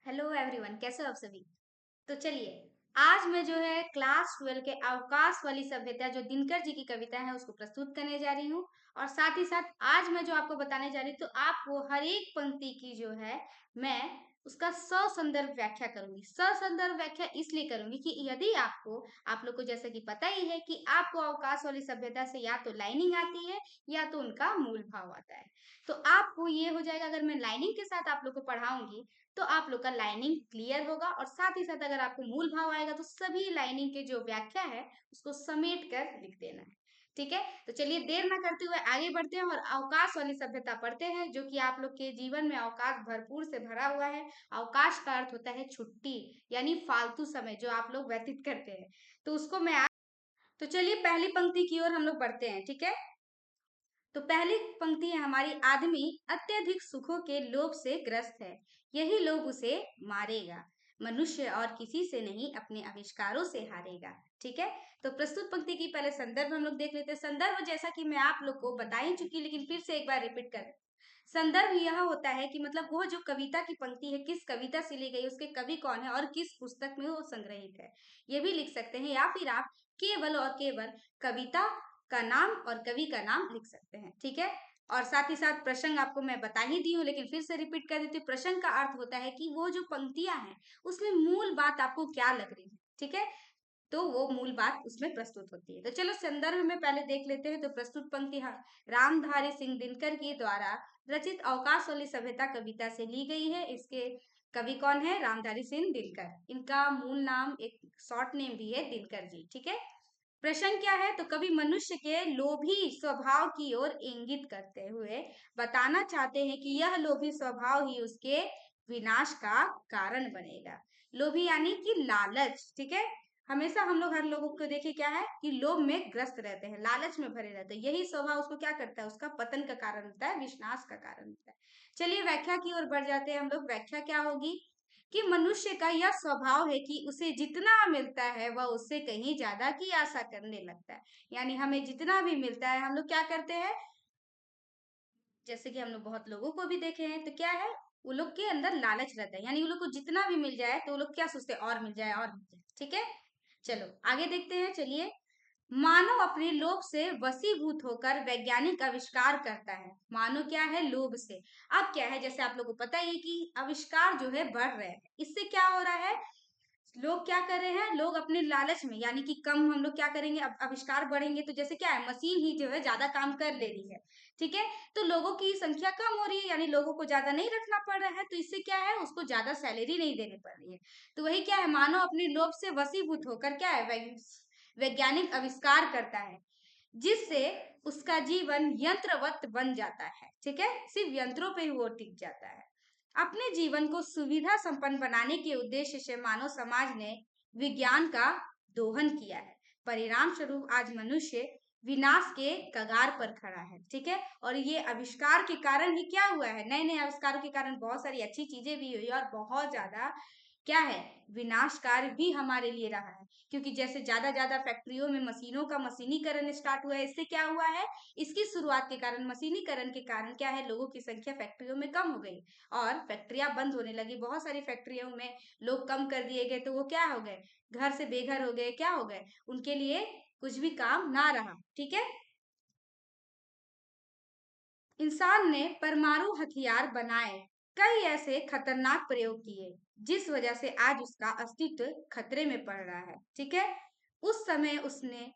Hello everyone, कैसे हो आप सभी। तो चलिए, आज मैं जो है क्लास 12 के अवकाश वाली सभ्यता जो दिनकर जी की कविता है उसको प्रस्तुत करने जा रही हूँ। और साथ ही साथ आज मैं जो आपको बताने जा रही हूँ तो आपको हर एक पंक्ति की जो है मैं उसका ससंदर्भ व्याख्या करूंगी। ससंदर्भ व्याख्या इसलिए करूंगी कि यदि आपको, आप लोग को जैसे कि पता ही है कि आपको अवकाश वाली सभ्यता से या तो लाइनिंग आती है या तो उनका मूल भाव आता है। तो आपको ये हो जाएगा, अगर मैं लाइनिंग के साथ आप लोग को पढ़ाऊंगी तो आप लोग का लाइनिंग क्लियर होगा। और साथ ही साथ अगर आपको मूल भाव आएगा तो सभी लाइनिंग के जो व्याख्या है उसको समेट कर लिख देना है। ठीक है, तो चलिए देर ना करते हुए आगे बढ़ते हैं और अवकाश वाली सभ्यता पढ़ते हैं, जो कि आप लोग के जीवन में अवकाश भरपूर से भरा हुआ है। अवकाश का अर्थ होता है छुट्टी, यानी फालतू समय जो आप लोग व्यतीत करते हैं। तो उसको मैं तो चलिए पहली पंक्ति की ओर हम लोग बढ़ते हैं। ठीक है, तो पहली पंक्ति है हमारी, आदमी अत्यधिक सुखों के लोभ से ग्रस्त है, यही लोभ उसे मारेगा। मनुष्य और किसी से नहीं अपने आविष्कारों से हारेगा। ठीक है, तो प्रस्तुत पंक्ति की पहले संदर्भ हम लोग देख लेते हैं। संदर्भ जैसा कि मैं आप लोग को बता ही चुकी, लेकिन फिर से एक बार रिपीट कर। संदर्भ यह होता है कि मतलब वो जो कविता की पंक्ति है किस कविता से ली गई, उसके कवि कौन है और किस पुस्तक में वो संग्रहित है, ये भी लिख सकते हैं। या फिर आप केवल और केवल कविता का नाम और कवि का नाम लिख सकते हैं। ठीक है, और साथ ही साथ प्रसंग आपको मैं बता ही दी हूँ, लेकिन फिर से रिपीट कर देती हूँ। प्रसंग का अर्थ होता है कि वो जो पंक्तियां हैं उसमें मूल बात आपको क्या लग रही है। ठीक है, तो वो मूल बात उसमें प्रस्तुत होती है। तो चलो संदर्भ में पहले देख लेते हैं। तो प्रस्तुत पंक्ति रामधारी सिंह दिनकर के द्वारा रचित अवकाश वाली सभ्यता कविता से ली गई है। इसके कवि कौन है? रामधारी सिंह दिनकर। इनका मूल नाम, एक शॉर्ट नेम भी है, दिनकर जी। ठीक है, प्रश्न क्या है? तो कवि मनुष्य के लोभी स्वभाव की ओर इंगित करते हुए बताना चाहते हैं कि यह लोभी स्वभाव ही उसके विनाश का कारण बनेगा। लोभी यानी कि लालच। ठीक है, हमेशा हम लोग, हर लोगों को देखिए क्या है कि लोभ में ग्रस्त रहते हैं, लालच में भरे रहते हैं। यही स्वभाव उसको क्या करता है? उसका पतन का कारण होता है, विनाश का कारण होता है। चलिए व्याख्या की ओर बढ़ जाते हैं हम लोग। व्याख्या क्या होगी कि मनुष्य का यह स्वभाव है कि उसे जितना मिलता है वह उससे कहीं ज्यादा की आशा करने लगता है। यानी हमें जितना भी मिलता है हम लोग क्या करते हैं, जैसे कि हम लोग बहुत लोगों को भी देखे हैं, तो क्या है, वो लोग के अंदर लालच रहता है। यानी वो लोग को जितना भी मिल जाए तो वो लोग क्या सोचते हैं, और मिल जाए और मिल जाए। ठीक है, चलो आगे देखते हैं। चलिए, मानव अपने लोभ से वशीभूत होकर वैज्ञानिक आविष्कार करता है। मानव क्या है? लोभ से। अब क्या है, जैसे आप लोगों को पता ही है कि आविष्कार जो है बढ़ रहे हैं, इससे क्या हो रहा है, लोग क्या कर रहे हैं, लोग अपने लालच में, यानी कि कम हम लोग क्या करेंगे, अब आविष्कार बढ़ेंगे तो जैसे क्या है, मशीन ही जो है ज्यादा काम कर ले रही है। ठीक है, तो लोगों की संख्या कम हो रही है, यानी लोगों को ज्यादा नहीं रखना पड़ रहा है, तो इससे क्या है, उसको ज्यादा सैलरी नहीं देनी पड़ रही है। तो वही क्या है, मानव अपने लोभ से वशीभूत होकर क्या है, वैज्ञानिक आविष्कार करता है, जिससे उसका जीवन यंत्रवत बन जाता है। ठीक है, सिर्फ यंत्रों पे ही वो टिक जाता है। अपने जीवन को सुविधा संपन्न बनाने के उद्देश्य से मानव समाज ने विज्ञान का दोहन किया है। परिणाम स्वरूप आज मनुष्य विनाश के कगार पर खड़ा है। ठीक है, और ये आविष्कार के कारण ही क्या हुआ है, नए नए आविष्कारों के कारण बहुत सारी अच्छी चीजें भी हुई और बहुत ज्यादा क्या है, विनाशकारी भी हमारे लिए रहा है। क्योंकि जैसे ज्यादा ज्यादा फैक्ट्रियों में मशीनों का मशीनीकरण स्टार्ट हुआ है, इससे क्या हुआ है, इसकी शुरुआत के कारण, मशीनीकरण के कारण क्या है, लोगों की संख्या फैक्ट्रियों में कम हो गई और फैक्ट्रियां बंद होने लगी। बहुत सारी फैक्ट्रियों में लोग कम कर दिए गए, तो वो क्या हो गए, घर से बेघर हो गए, क्या हो गए, उनके लिए कुछ भी काम ना रहा। ठीक है, इंसान ने परमाणु हथियार बनाए, कई ऐसे खतरनाक प्रयोग किए जिस वजह से आज उसका अस्तित्व खतरे में पड़ रहा है। ठीक है, उस समय उसने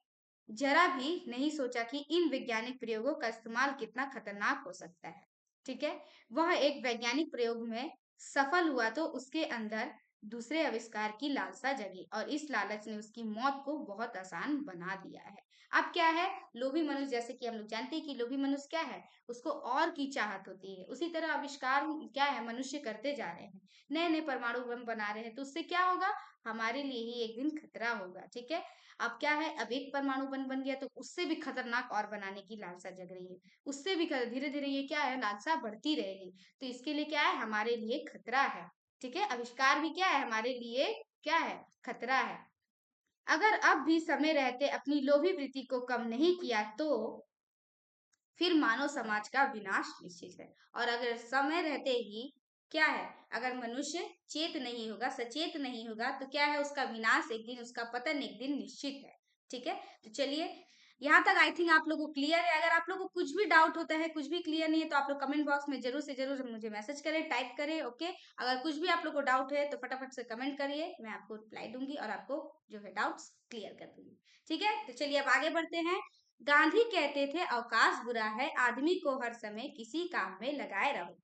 जरा भी नहीं सोचा कि इन वैज्ञानिक प्रयोगों का इस्तेमाल कितना खतरनाक हो सकता है। ठीक है, वह एक वैज्ञानिक प्रयोग में सफल हुआ तो उसके अंदर दूसरे आविष्कार की लालसा जगी और इस लालच ने उसकी मौत को बहुत आसान बना दिया है। अब क्या है, लोभी मनुष्य, जैसे कि हम लोग जानते हैं कि लोभी मनुष्य क्या है, उसको और की चाहत होती है। उसी तरह आविष्कार क्या है, मनुष्य करते जा रहे हैं, नए नए परमाणु बम बना रहे हैं, तो उससे क्या होगा, हमारे लिए ही एक दिन खतरा होगा। ठीक है, अब क्या है, अब एक परमाणु बन गया तो उससे भी खतरनाक और बनाने की लालसा जग रही है, उससे भी धीरे धीरे ये क्या है, लालसा बढ़ती रहेगी। तो इसके लिए क्या है, हमारे लिए खतरा है। ठीक है, आविष्कार भी क्या है, हमारे लिए क्या है, खतरा है। अगर अब भी समय रहते अपनी लोभी वृत्ति को कम नहीं किया तो फिर मानव समाज का विनाश निश्चित है। और अगर समय रहते ही क्या है, अगर मनुष्य चेत नहीं होगा, सचेत नहीं होगा, तो क्या है, उसका विनाश एक दिन, उसका पतन एक दिन निश्चित है। ठीक है, तो चलिए यहाँ तक आई थिंक आप लोगों को क्लियर है। अगर आप लोगों को कुछ भी डाउट होता है, कुछ भी क्लियर नहीं है, तो आप लोग कमेंट बॉक्स में जरूर से जरूर मुझे मैसेज करें, टाइप करें। ओके, अगर कुछ भी आप लोग को डाउट है तो फटाफट से कमेंट करिए, मैं आपको रिप्लाई दूंगी और आपको जो है डाउट्स क्लियर कर दूंगी। ठीक है, तो चलिए अब आगे बढ़ते हैं। गांधी कहते थे अवकाश बुरा है, आदमी को हर समय किसी काम में लगाए रहो।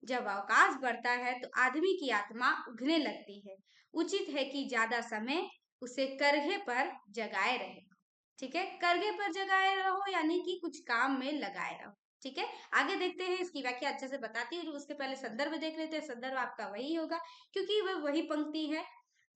जब अवकाश बढ़ता है तो आदमी की आत्मा उगने लगती है। उचित है कि ज्यादा समय उसे करघे पर जगाए रहे। ठीक है, करघे पर जगाए रहो यानी कि कुछ काम में लगाए रहो। ठीक है, आगे देखते हैं, इसकी व्याख्या अच्छे से बताती हूँ। उसके पहले संदर्भ देख लेते हैं। संदर्भ आपका वही होगा क्योंकि वह वही पंक्ति है।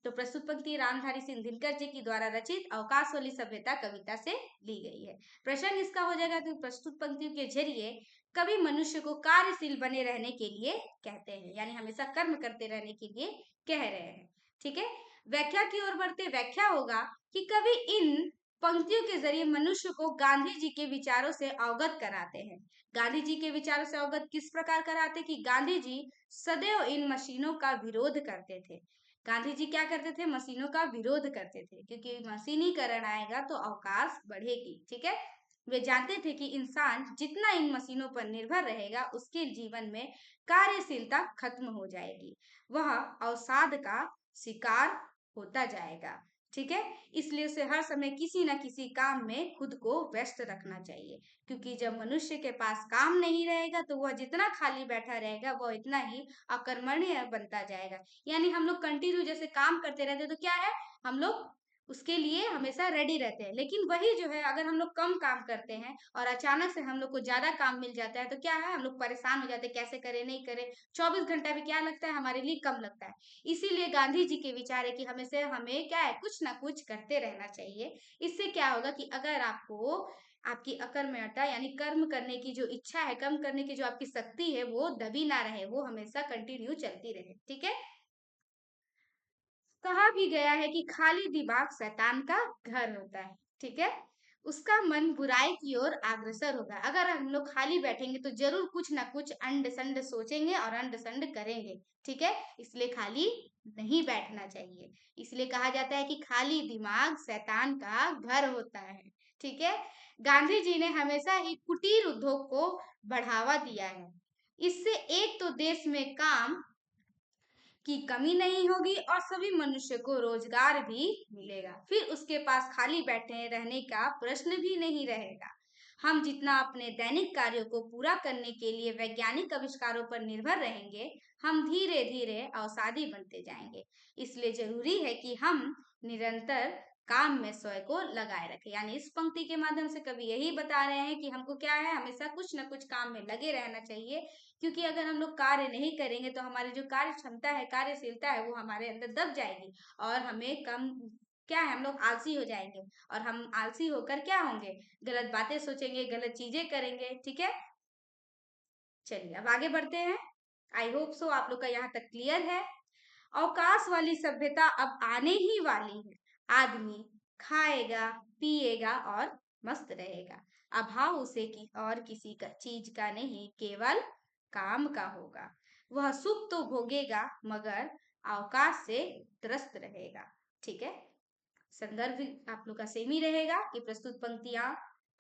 तो प्रस्तुत पंक्ति रामधारी सिंह दिनकर जी की द्वारा रचित अवकाश वाली सभ्यता कविता से ली गई है। प्रश्न इसका हो जाएगा कि प्रस्तुत पंक्तियों के जरिए कवि मनुष्य को कार्यशील बने रहने के लिए कहते हैं, यानी हमेशा कर्म करते रहने के लिए कह रहे हैं। ठीक है, व्याख्या की ओर बढ़ते। व्याख्या होगा कि कवि इन पंक्तियों के जरिए मनुष्य को गांधी जी के विचारों से अवगत कराते हैं। गांधी जी के विचारों से अवगत किस प्रकार कराते कि गांधी जी सदैव इन मशीनों का विरोध करते थे। गांधी जी क्या करते थे, मशीनों का विरोध करते थे, क्योंकि मशीनीकरण आएगा तो अवकाश बढ़ेगी। ठीक है, वे जानते थे कि इंसान जितना इन मशीनों पर निर्भर रहेगा उसके जीवन में कार्यशीलता खत्म हो जाएगी, वह अवसाद का शिकार होता जाएगा। ठीक है, इसलिए उसे हर समय किसी न किसी काम में खुद को व्यस्त रखना चाहिए, क्योंकि जब मनुष्य के पास काम नहीं रहेगा तो वह जितना खाली बैठा रहेगा वह इतना ही अकर्मण्य बनता जाएगा। यानी हम लोग कंटिन्यू जैसे काम करते रहते तो क्या है, हम लोग उसके लिए हमेशा रेडी रहते हैं। लेकिन वही जो है, अगर हम लोग कम काम करते हैं और अचानक से हम लोग को ज्यादा काम मिल जाता है तो क्या है, हम लोग परेशान हो जाते हैं, कैसे करें नहीं करें। 24 घंटा भी क्या लगता है, हमारे लिए कम लगता है। इसीलिए गांधी जी के विचार है कि हमेशा हमें क्या है, कुछ ना कुछ करते रहना चाहिए। इससे क्या होगा कि अगर आपको आपकी अकर्मण्यता यानी कर्म करने की जो इच्छा है, कर्म करने की जो आपकी शक्ति है, वो दबी ना रहे, वो हमेशा कंटिन्यू चलती रहे। ठीक है, कहा भी गया है कि खाली दिमाग शैतान का घर होता है। ठीक है, उसका मन बुराई की ओर अग्रसर होगा। अगर हम लोग खाली बैठेंगे तो जरूर कुछ ना कुछ अंड संड सोचेंगे और अंड संड करेंगे। ठीक है, इसलिए खाली नहीं बैठना चाहिए। इसलिए कहा जाता है कि खाली दिमाग शैतान का घर होता है। ठीक है, गांधी जी ने हमेशा ही कुटीर उद्योग को बढ़ावा दिया है। इससे एक तो देश में काम की कमी नहीं होगी और सभी मनुष्य को रोजगार भी मिलेगा। फिर उसके पास खाली बैठे रहने का प्रश्न भी नहीं रहेगा। हम जितना अपने दैनिक कार्यों को पूरा करने के लिए वैज्ञानिक आविष्कारों पर निर्भर रहेंगे, हम धीरे धीरे अवसादी बनते जाएंगे। इसलिए जरूरी है कि हम निरंतर काम में स्वयं को लगाए रखें। यानी इस पंक्ति के माध्यम से कवि यही बता रहे हैं कि हमको क्या है, हमेशा कुछ न कुछ काम में लगे रहना चाहिए। क्योंकि अगर हम लोग कार्य नहीं करेंगे तो हमारी जो कार्य क्षमता है, कार्यशीलता है, वो हमारे अंदर दब जाएगी और हमें कम क्या है, हम लोग आलसी हो जाएंगे। और हम आलसी होकर क्या होंगे, गलत बातें सोचेंगे, गलत चीजें करेंगे। ठीक है, चलिए अब आगे बढ़ते हैं। आई होप सो आप लोग का यहाँ तक क्लियर है। अवकाश वाली सभ्यता अब आने ही वाली है। आदमी खाएगा, पिएगा और मस्त रहेगा। अभाव उसे और किसी का चीज का नहीं, केवल काम का होगा। वह सुख तो भोगेगा मगर अवकाश से त्रस्त रहेगा। ठीक है, संदर्भ आप लोग का सेम ही रहेगा कि प्रस्तुत पंक्तियां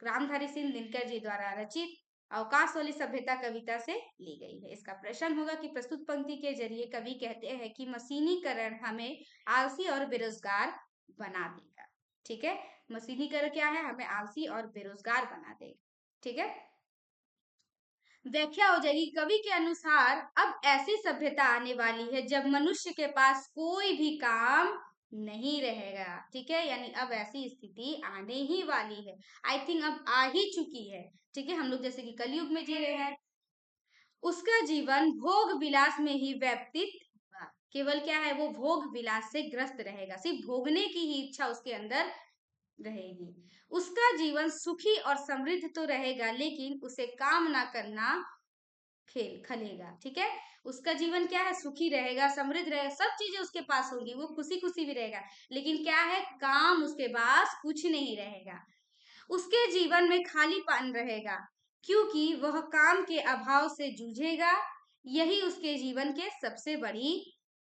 रामधारी सिंह दिनकर जी द्वारा रचित अवकाश वाली सभ्यता कविता से ली गई है। इसका प्रश्न होगा कि प्रस्तुत पंक्ति के जरिए कवि कहते हैं कि मशीनीकरण हमें आलसी और बेरोजगार बना देगा। ठीक है, मशीनीकरण क्या है, हमें आलसी और बेरोजगार बना देगा। ठीक है, व्याख्या हो जाएगी। कवि के अनुसार अब ऐसी सभ्यता आने वाली है जब मनुष्य के पास कोई भी काम नहीं रहेगा। ठीक है, यानी अब ऐसी स्थिति आने ही वाली है। आई थिंक अब आ ही चुकी है। ठीक है, हम लोग जैसे कि कलयुग में जी रहे हैं। उसका जीवन भोग विलास में ही व्यतीत होगा। केवल क्या है, वो भोग विलास से ग्रस्त रहेगा, सिर्फ भोगने की ही इच्छा उसके अंदर रहेगी। उसका जीवन सुखी और समृद्ध तो रहेगा, लेकिन उसे काम ना करना खेल खलेगा। ठीक है, उसका जीवन क्या है, सुखी रहेगा, समृद्ध रहेगा, सब चीजें उसके पास होंगी, वो खुशी खुशी भी रहेगा, लेकिन क्या है, काम उसके पास कुछ नहीं रहेगा। उसके जीवन में खालीपन रहेगा, क्योंकि वह काम के अभाव से जूझेगा। यही उसके जीवन के सबसे बड़ी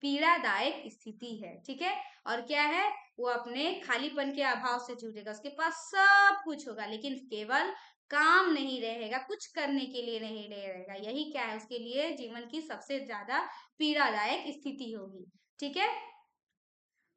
पीड़ादायक स्थिति है। ठीक है, और क्या है, वो अपने खालीपन के अभाव से जूझेगा। उसके पास सब कुछ होगा लेकिन केवल काम नहीं रहेगा, कुछ करने के लिए नहीं रहेगा। यही क्या है, उसके लिए जीवन की सबसे ज्यादा पीड़ादायक स्थिति होगी। ठीक है,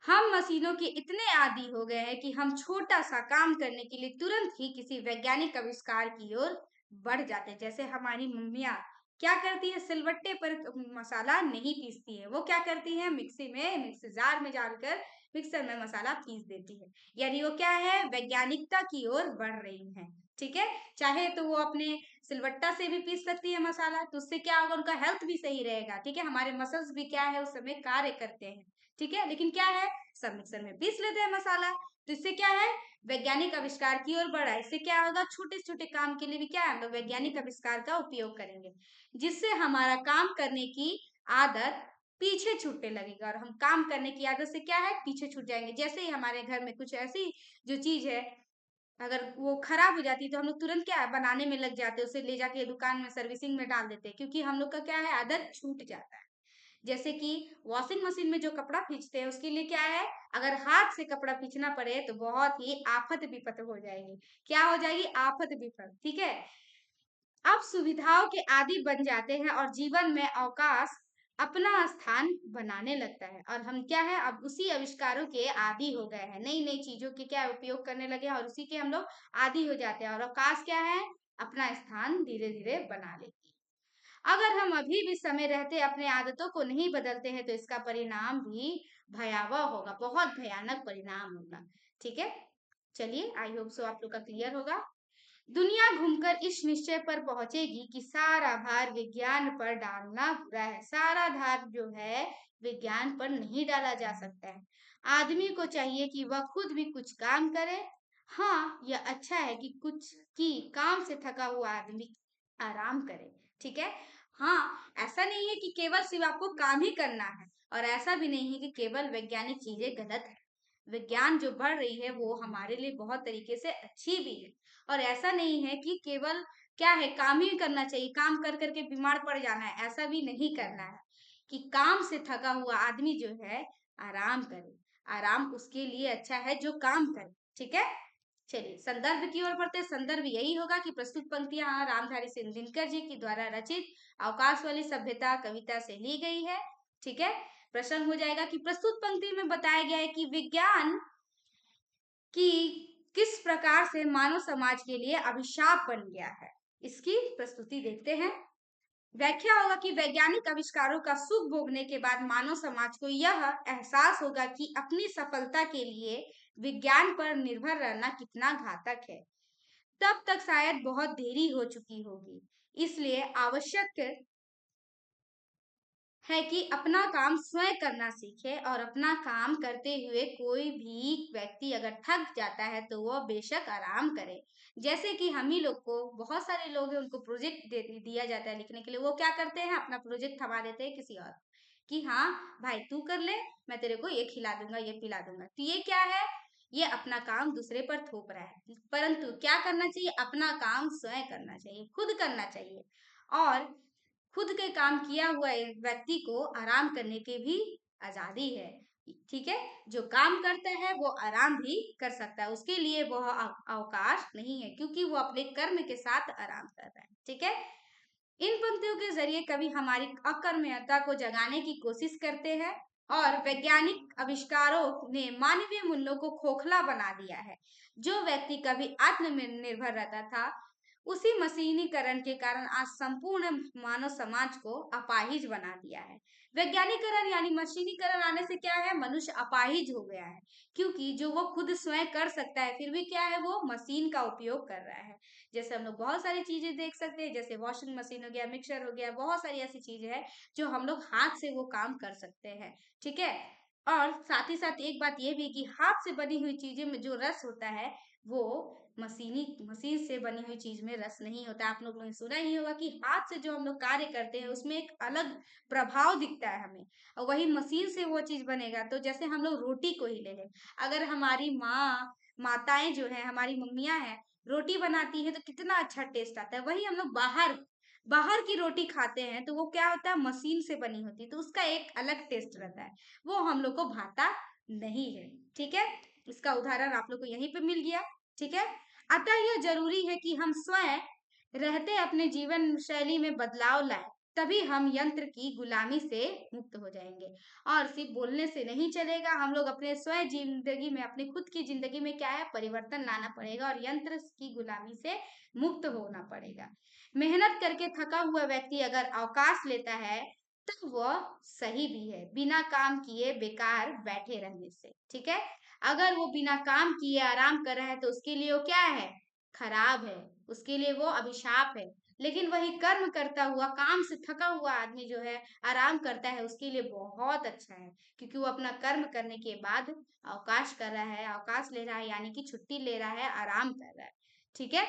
हम मशीनों के इतने आदी हो गए हैं कि हम छोटा सा काम करने के लिए तुरंत ही किसी वैज्ञानिक आविष्कार की ओर बढ़ जाते हैं। जैसे हमारी मम्मियाँ क्या करती है, सिलबट्टे पर मसाला नहीं पीसती है, वो क्या करती है, मिक्सी जार में डालकर मिक्सर में मसाला पीस देती है। यानी वो क्या है, वैज्ञानिकता की ओर बढ़ रही है। ठीक है, चाहे तो वो अपने सिलबट्टा से भी पीस सकती है मसाला, तो उससे क्या होगा, उनका हेल्थ भी सही रहेगा। ठीक है, हमारे मसल्स भी क्या है, उस समय कार्य करते हैं। ठीक है, लेकिन क्या है, सब मिक्सर में पीस लेते हैं मसाला, तो इससे क्या है, वैज्ञानिक आविष्कार की ओर बढ़ा। इससे क्या होगा, छोटे छोटे काम के लिए भी क्या है, हम लोग वैज्ञानिक आविष्कार का उपयोग करेंगे, जिससे हमारा काम करने की आदत पीछे छूटने लगेगा और हम काम करने की आदत से क्या है, पीछे छूट जाएंगे। जैसे ही हमारे घर में कुछ ऐसी जो चीज है, अगर वो खराब हो जाती है तो हम लोग तुरंत क्या है, बनाने में लग जाते हैं, उसे ले जाके दुकान में सर्विसिंग में डाल देते हैं, क्योंकि हम लोग का क्या है, आदत छूट जाता है। जैसे कि वॉशिंग मशीन में जो कपड़ा खींचते हैं, उसके लिए क्या है, अगर हाथ से कपड़ा खींचना पड़े तो बहुत ही आफत विपत हो जाएगी। क्या हो जाएगी, आफत विपत। ठीक है, अब सुविधाओं के आदी बन जाते हैं और जीवन में अवकाश अपना स्थान बनाने लगता है, और हम क्या है, अब उसी आविष्कारों के आदी हो गए हैं। नई नई चीजों के क्या उपयोग करने लगे हैं और उसी के हम लोग आदी हो जाते हैं, और अवकाश क्या है, अपना स्थान धीरे धीरे बना लेती है। अगर हम अभी भी समय रहते अपने आदतों को नहीं बदलते हैं तो इसका परिणाम भी भयावह होगा, बहुत भयानक परिणाम होगा। ठीक है, चलिए, आई होप सो आप लोग का क्लियर होगा। दुनिया घूमकर इस निश्चय पर पहुंचेगी कि सारा भार विज्ञान पर डालना बुरा है। सारा भार जो है, विज्ञान पर नहीं डाला जा सकता है। आदमी को चाहिए कि वह खुद भी कुछ काम करे। हाँ, यह अच्छा है कि कुछ की काम से थका हुआ आदमी आराम करे। ठीक है, हाँ, ऐसा नहीं है कि केवल सिर्फ आपको काम ही करना है, और ऐसा भी नहीं है कि केवल वैज्ञानिक चीजें गलत है। विज्ञान जो बढ़ रही है वो हमारे लिए बहुत तरीके से अच्छी भी है, और ऐसा नहीं है कि केवल क्या है, काम ही करना चाहिए, काम कर करके बीमार पड़ जाना है, ऐसा भी नहीं करना है। कि काम से थका हुआ आदमी जो है, आराम करे। आराम उसके लिए अच्छा है जो काम करे। ठीक है, चलिए संदर्भ की ओर बढ़ते। संदर्भ यही होगा कि प्रस्तुत पंक्तियां रामधारी सिंह दिनकर जी की द्वारा रचित अवकाश वाली सभ्यता कविता से ली गई है। ठीक है, प्रश्न हो जाएगा कि प्रस्तुत पंक्ति में बताया गया है कि विज्ञान कि किस प्रकार से मानव समाज के लिए अभिशाप बन गया है। इसकी प्रस्तुति देखते हैं। व्याख्या होगा कि वैज्ञानिक आविष्कारों का सुख भोगने के बाद मानव समाज को यह एहसास होगा कि अपनी सफलता के लिए विज्ञान पर निर्भर रहना कितना घातक है। तब तक शायद बहुत देरी हो चुकी होगी। इसलिए आवश्यक है कि अपना काम स्वयं करना सीखे, और अपना काम करते हुए कोई भी व्यक्ति अगर थक जाता है तो वह बेशक आराम करे। जैसे कि हम ही लोग को, बहुत सारे लोग हैं, उनको प्रोजेक्ट दे दिया जाता है लिखने के लिए, वो क्या करते हैं, अपना प्रोजेक्ट थमा देते हैं किसी और कि हाँ भाई तू कर ले, मैं तेरे को ये खिला दूंगा, ये पिला दूंगा। तो ये क्या है, ये अपना काम दूसरे पर थोप रहा है। परंतु क्या करना चाहिए, अपना काम स्वयं करना चाहिए, खुद करना चाहिए। और खुद के काम किया हुआ एक व्यक्ति को आराम करने की भी आजादी है। ठीक है, जो काम करता है वो आराम भी कर सकता है, उसके लिए वह अवकाश नहीं है, क्योंकि वो अपने कर्म के साथ आराम कर रहा है। ठीक है, इन पंक्तियों के जरिए कवि हमारी अकर्मण्यता को जगाने की कोशिश करते हैं, और वैज्ञानिक आविष्कारों ने मानवीय मूल्यों को खोखला बना दिया है। जो व्यक्ति कभी आत्मनिर्भर रहता था, उसी मशीनीकरण के कारण आज संपूर्ण मानव समाज को अपाहिज बना दिया है। वैज्ञानिकरण यानी मशीनीकरण आने से क्या है, मनुष्य अपाहिज हो गया है, क्योंकि जो वो खुद स्वयं कर सकता है फिर भी क्या है, वो मशीन का उपयोग कर रहा है। जैसे हम लोग बहुत सारी चीजें देख सकते हैं, जैसे वॉशिंग मशीन हो गया, मिक्सर हो गया, बहुत सारी ऐसी चीजें हैं जो हम लोग हाथ से वो काम कर सकते हैं। ठीक है, और साथ ही साथ एक बात ये भी कि हाथ से बनी हुई चीजें में जो रस होता है, वो मशीन से बनी हुई चीज में रस नहीं होता। आप लोगों ने सुना ही होगा कि हाथ से जो हम लोग कार्य करते हैं उसमें एक अलग प्रभाव दिखता है हमें, और वही मशीन से वो चीज बनेगा। तो जैसे हम लोग रोटी को ही ले लें, अगर हमारी माताएं जो है, हमारी मम्मियां हैं, रोटी बनाती है तो कितना अच्छा टेस्ट आता है। वही हम लोग बाहर बाहर की रोटी खाते हैं तो वो क्या होता है, मशीन से बनी होती है, तो उसका एक अलग टेस्ट रहता है, वो हम लोग को भाता नहीं है। ठीक है, इसका उदाहरण आप लोग को यहीं पे मिल गया। ठीक है, अतः यह जरूरी है कि हम स्वयं रहते अपने जीवन शैली में बदलाव लाए, तभी हम यंत्र की गुलामी से मुक्त हो जाएंगे। और सिर्फ बोलने से नहीं चलेगा, हम लोग अपने स्वयं जिंदगी में, अपने खुद की जिंदगी में क्या है, परिवर्तन लाना पड़ेगा और यंत्र की गुलामी से मुक्त होना पड़ेगा। मेहनत करके थका हुआ व्यक्ति अगर अवकाश लेता है तो वह सही भी है, बिना काम किए बेकार बैठे रहने से। ठीक है, अगर वो बिना काम किए आराम कर रहा है तो उसके लिए वो क्या है, खराब है, उसके लिए वो अभिशाप है। लेकिन वही कर्म करता हुआ, काम से थका हुआ आदमी जो है आराम करता है, उसके लिए बहुत अच्छा है, क्योंकि वो अपना कर्म करने के बाद अवकाश कर रहा है, अवकाश ले रहा है, यानी कि छुट्टी ले रहा है, आराम कर रहा है। ठीक है,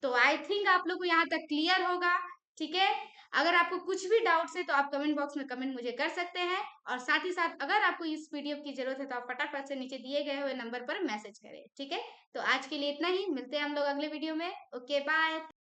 तो आई थिंक आप लोग को यहाँ तक क्लियर होगा। ठीक है, अगर आपको कुछ भी डाउट्स है तो आप कमेंट बॉक्स में कमेंट मुझे कर सकते हैं, और साथ ही साथ अगर आपको इस पीडीएफ की जरूरत है तो आप फटाफट से नीचे दिए गए हुए नंबर पर मैसेज करें। ठीक है, तो आज के लिए इतना ही, मिलते हैं हम लोग अगले वीडियो में। Okay, bye.